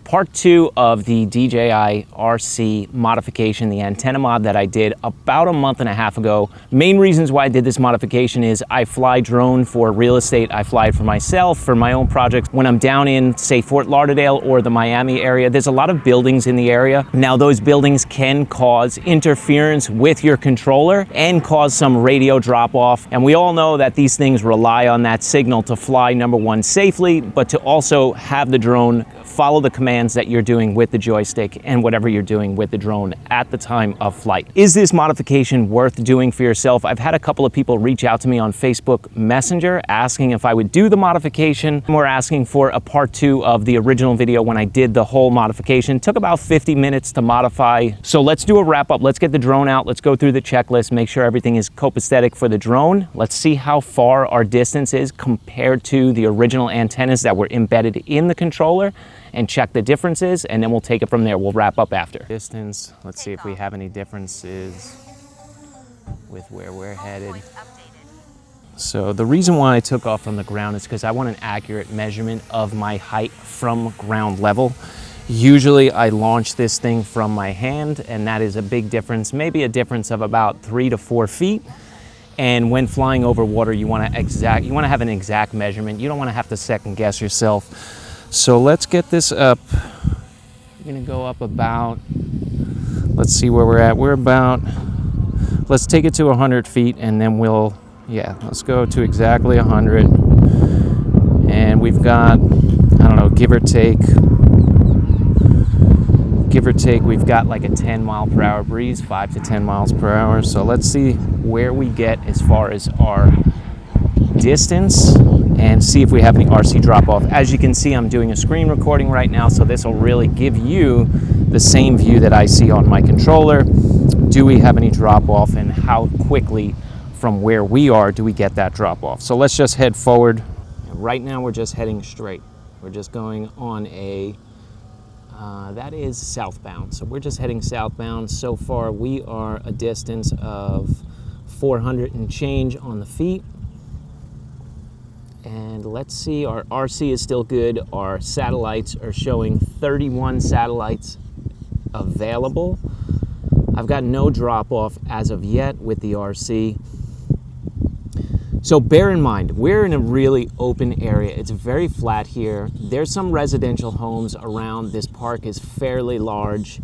part 2 of the DJI RC modification, the antenna mod that I did about a month and a half ago. Main reasons why I did this modification is I fly drone for real estate. I fly it for myself, for my own projects. When I'm down in, say, Fort Lauderdale or the Miami area, there's a lot of buildings in the area. Now, those buildings can cause interference with your controller and cause some radio drop off. And we all know that these things rely on that signal to fly, number one, safely, but to also have the drone follow the commands that you're doing with the joystick and whatever you're doing with the drone at the time of flight. Is this modification worth doing for yourself? I've had a couple of people reach out to me on Facebook Messenger asking if I would do the modification. We're asking for a part 2 of the original video when I did the whole modification. It took about 50 minutes to modify. So let's do a wrap up. Let's get the drone out. Let's go through the checklist, make sure everything is copacetic for the drone. Let's see how far our distance is compared to the original antennas that were embedded in the controller, and check the differences, and then we'll take it from there. We'll wrap up after. Distance, let's see if we have any differences with where we're headed. So the reason why I took off from the ground is because I want an accurate measurement of my height from ground level. Usually I launch this thing from my hand, and that is a big difference, maybe a difference of about 3 to 4 feet. And when flying over water, you want to have an exact measurement. You don't want to have to second guess yourself. So let's get this up. We're gonna go up about, let's see where we're at. We're about, let's take it to 100 feet and then let's go to exactly 100. And we've got, I don't know, give or take, we've got like a 10 mile per hour breeze, 5 to 10 miles per hour. So let's see where we get as far as our distance and see if we have any RC drop off. As you can see, I'm doing a screen recording right now, so this will really give you the same view that I see on my controller. Do we have any drop off, and how quickly from where we are do we get that drop off? So let's just head forward. Right now we're just heading straight. We're just going on a, that is southbound. So we're just heading southbound. So far we are a distance of 400 and change on the feet. And let's see, our RC is still good. Our satellites are showing 31 satellites available. I've got no drop off as of yet with the RC. So bear in mind, we're in a really open area. It's very flat here. There's some residential homes around. This park is fairly large,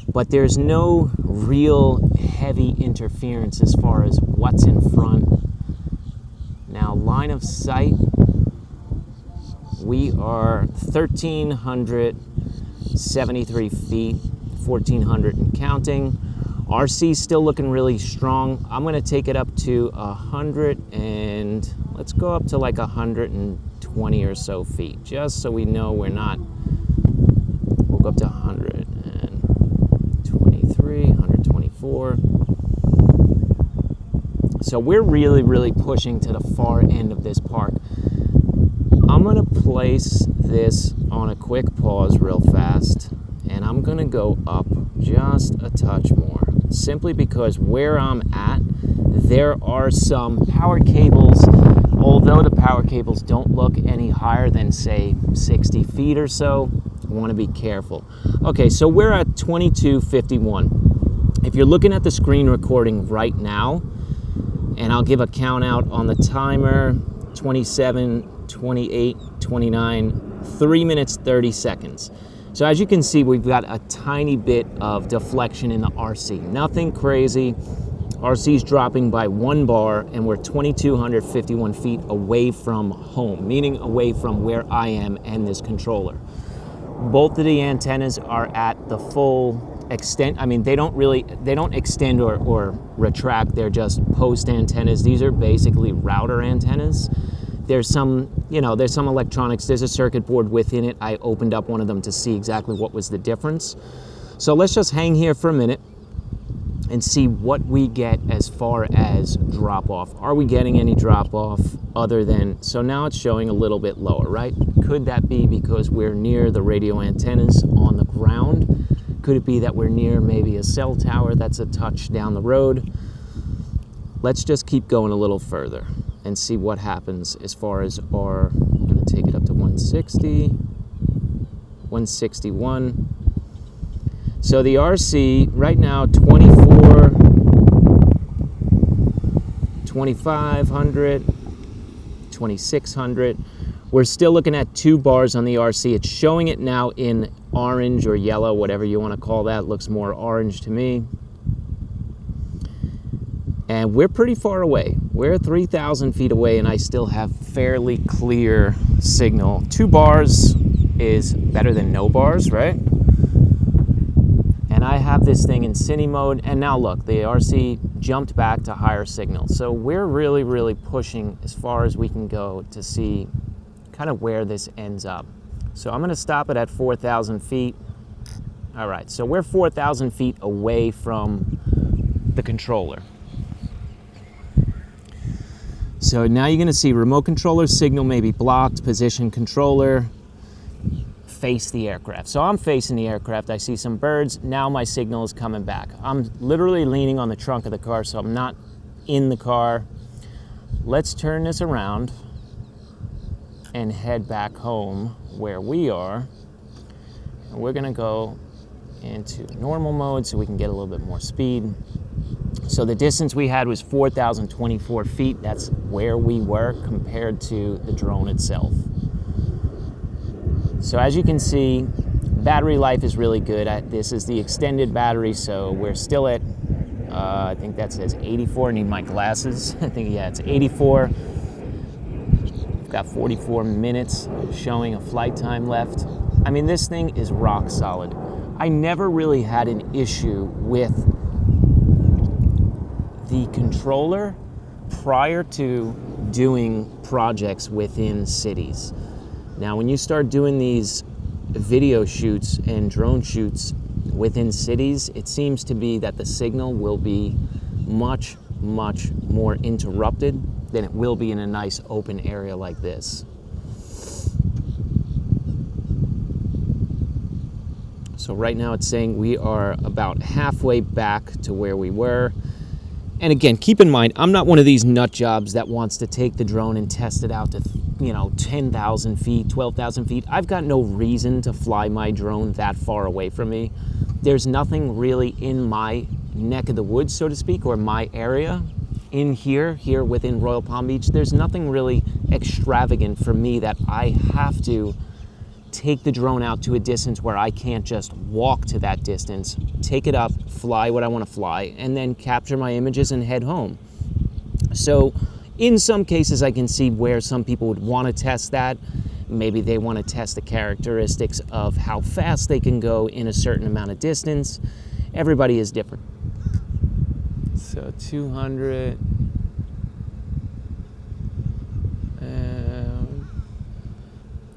but there's no real heavy interference as far as what's in front. Now, line of sight, we are 1,373 feet, 1,400 and counting. RC's still looking really strong. I'm gonna take it up to 100 and let's go up to like 120 or so feet, just so we know we're not, we'll go up to 123, 124. So we're really pushing to the far end of this park. I'm gonna place this on a quick pause real fast, and I'm gonna go up just a touch more, simply because where I'm at, there are some power cables. Although the power cables don't look any higher than, say, 60 feet or so, I wanna be careful. Okay, so we're at 2251. If you're looking at the screen recording right now, and I'll give a count out on the timer, 27, 28, 29, 3 minutes, 30 seconds. So as you can see, we've got a tiny bit of deflection in the RC. Nothing crazy. RC's dropping by 1 bar, and we're 2,251 feet away from home, meaning away from where I am and this controller. Both of the antennas are at the full extent. I mean, they don't extend or retract. They're just post antennas. These are basically router antennas. There's some electronics. There's a circuit board within it. I opened up one of them to see exactly what was the difference. So let's just hang here for a minute and see what we get as far as drop off. Are we getting any drop off other than, so now it's showing a little bit lower, right? Could that be because we're near the radio antennas on the ground? Could it be that we're near maybe a cell tower that's a touch down the road? Let's just keep going a little further and see what happens as far as our, I'm gonna take it up to 160, 161. So the RC right now, 24, 2500, 2600. We're still looking at 2 bars on the RC. It's showing it now in orange or yellow, whatever you want to call that. It looks more orange to me. And we're pretty far away. We're 3,000 feet away, and I still have fairly clear signal. 2 bars is better than no bars, right? And I have this thing in cine mode, and now look, the RC jumped back to higher signal. So we're really, really pushing as far as we can go to see kind of where this ends up. So I'm gonna stop it at 4,000 feet. All right, so we're 4,000 feet away from the controller. So now you're gonna see remote controller signal may be blocked, position controller, face the aircraft. So I'm facing the aircraft, I see some birds, now my signal is coming back. I'm literally leaning on the trunk of the car, so I'm not in the car. Let's turn this around and head back home where we are. And we're gonna go into normal mode so we can get a little bit more speed. So the distance we had was 4,024 feet. That's where we were compared to the drone itself. So as you can see, battery life is really good. This is the extended battery, so we're still at, I think that says 84. I need my glasses. I think, yeah, it's 84. We've got 44 minutes showing a flight time left. I mean, this thing is rock solid. I never really had an issue with the controller prior to doing projects within cities. Now, when you start doing these video shoots and drone shoots within cities, it seems to be that the signal will be much, much more interrupted than it will be in a nice open area like this. So right now it's saying we are about halfway back to where we were. And again, keep in mind, I'm not one of these nut jobs that wants to take the drone and test it out to, 10,000 feet, 12,000 feet. I've got no reason to fly my drone that far away from me. There's nothing really in my neck of the woods, so to speak, or my area in here within Royal Palm Beach. There's nothing really extravagant for me that I have to take the drone out to a distance where I can't just walk to that distance, take it up, fly what I want to fly, and then capture my images and head home. So in some cases, I can see where some people would want to test that. Maybe they want to test the characteristics of how fast they can go in a certain amount of distance. Everybody is different. So 200.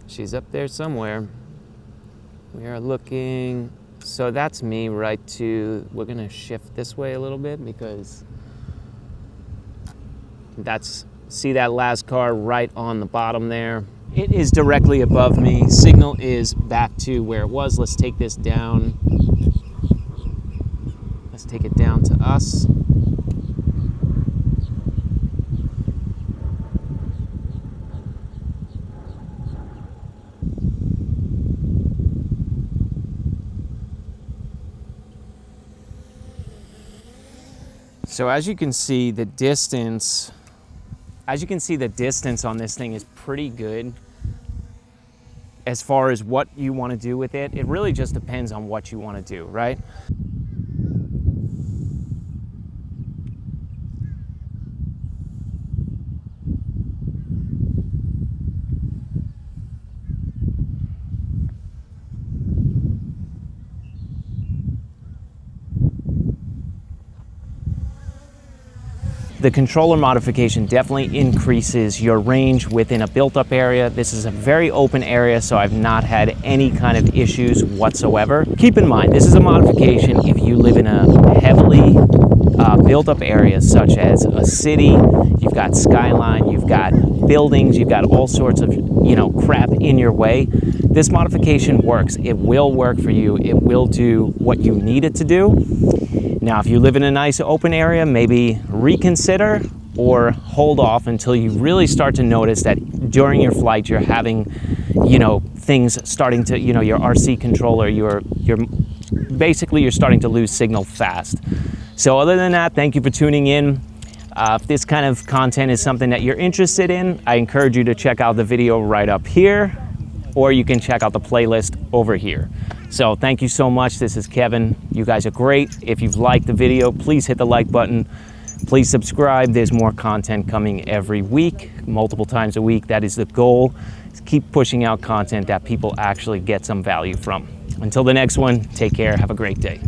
She's up there somewhere. We are looking, so that's me right to, we're gonna shift this way a little bit because see that last car right on the bottom there? It is directly above me. Signal is back to where it was. Let's take this down. Let's take it down to us. So as you can see, the distance on this thing is pretty good as far as what you want to do with it. It really just depends on what you want to do, right? The controller modification definitely increases your range within a built-up area. This is a very open area, so I've not had any kind of issues whatsoever. Keep in mind, this is a modification if you live in a heavily built-up area, such as a city. You've got skyline, you've got buildings, you've got all sorts of crap in your way. This modification works. It will work for you. It will do what you need it to do. Now, if you live in a nice open area, maybe reconsider or hold off until you really start to notice that during your flight you're having, things starting to, your RC controller, you're starting to lose signal fast. So other than that, thank you for tuning in. If this kind of content is something that you're interested in, I encourage you to check out the video right up here, or you can check out the playlist over here. So thank you so much. This is Kevin. You guys are great. If you've liked the video, please hit the like button. Please subscribe. There's more content coming every week, multiple times a week. That is the goal. Keep pushing out content that people actually get some value from. Until the next one, take care. Have a great day.